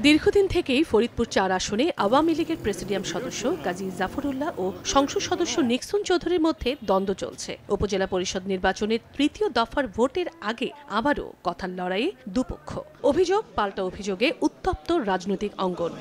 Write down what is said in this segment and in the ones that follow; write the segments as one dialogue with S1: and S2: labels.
S1: দীর্ঘদিন থেকেই ফরিদপুর ৪ আসনে আওয়ামী লীগের প্রেসিডিয়াম সদস্য কাজী জাফরুল্লাহ ও সংসদ সদস্য নিক্সন চৌধুরীর মধ্যে দ্বন্দ্ব চলছে। উপজেলা পরিষদ নির্বাচনের তৃতীয় দফার ভোটের আগে আবারও কথার লড়াইয়ে দুপক্ষ। অভিযোগ পাল্টা অভিযোগে উত্তপ্ত রাজনৈতিক অঙ্গন।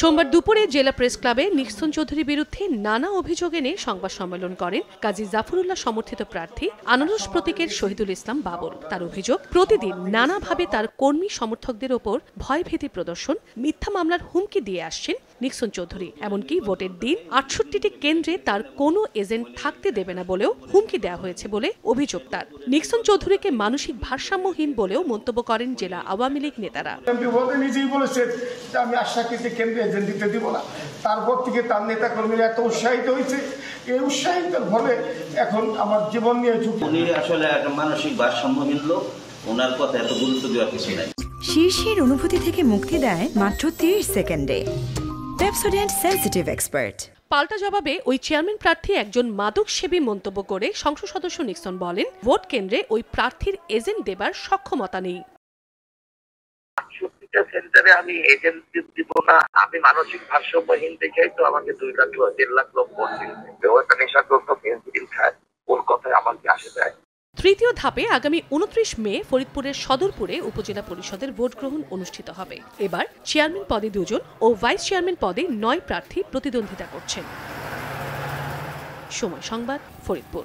S1: সোমবার দুপুরে জেলা প্রেস ক্লাবে নিক্সন চৌধুরীর বিরুদ্ধে নানা অভিযোগ এনে সংবাদ সম্মেলন করেন কাজী জাফরুল্লাহ সমর্থিত প্রার্থী আনারস প্রতীকের শহীদুল ইসলাম বাবুল। তার অভিযোগ, প্রতিদিন নানাভাবে তার কর্মী সমর্থকদের ওপর ভয়ভীতি প্রদর্শন, মিথ্যা মামলার হুমকি দিয়ে আসছেন নিক্সন চৌধুরী। এমনকি ভোটের দিন ৬৮টি কেন্দ্রে তার কোনো এজেন্ট থাকতে দেবে না বলেও হুমকি দেওয়া হয়েছে বলে অভিযোগ তার। নিক্সন চৌধুরীকে মানসিক ভারসাম্যহীন বলেও মন্তব্য করেন জেলা আওয়ামী লীগ নেতারা।
S2: এজেন্ট দিতে দিব না। তারপর থেকে তার নেতা কর্মীরা এত উৎসাহিত হয়েছে, এই উৎসাহিতের ফলে এখন আমার জীবন নিয়ে ঝুঁকি।
S3: উনি আসলে একটা মানসিক ভারসাম্যহীন লোক, ওনার কথা এত গুরুত্ব দেওয়ার কিছু নাই।
S4: শীর্ষের অনুভূতি থেকে মুক্তি দেয় মাত্র 30 সেকেন্ডে পেপসোডেন্ট সেনসিটিভ এক্সপার্ট।
S1: পাল্টা জবাবে ওই চেয়ারম্যান প্রার্থী একজন মাদক সেবী মন্তব্য করে সংসদ সদস্য নিক্সন বলেন, ভোট কেন্দ্রে ওই প্রার্থীর এজেন্ট দেবার সক্ষমতা নেই।
S5: সেন্টারে আমি এজেন্ট দিব না, আমি মানসিক ভারসাম্যহীন দেখেই তো আমাকে 2 লাখ 1.5 লাখ লোক ভোট দিচ্ছে। ওটা নেশাগ্রস্ত পেন্সিল খায়, ওর কথায় আমাকে আসে যায়।
S1: তৃতীয় ধাপে আগামী ২৯ মে ফরিদপুরের সদরপুরে উপজেলা পরিষদের ভোট গ্রহণ অনুষ্ঠিত হবে। এবার চেয়ারম্যান পদে 2 জন ও ভাইস চেয়ারম্যান পদে 9 প্রার্থী প্রতিদ্বন্দ্বিতা করছেন। সময় সংবাদ, ফরিদপুর।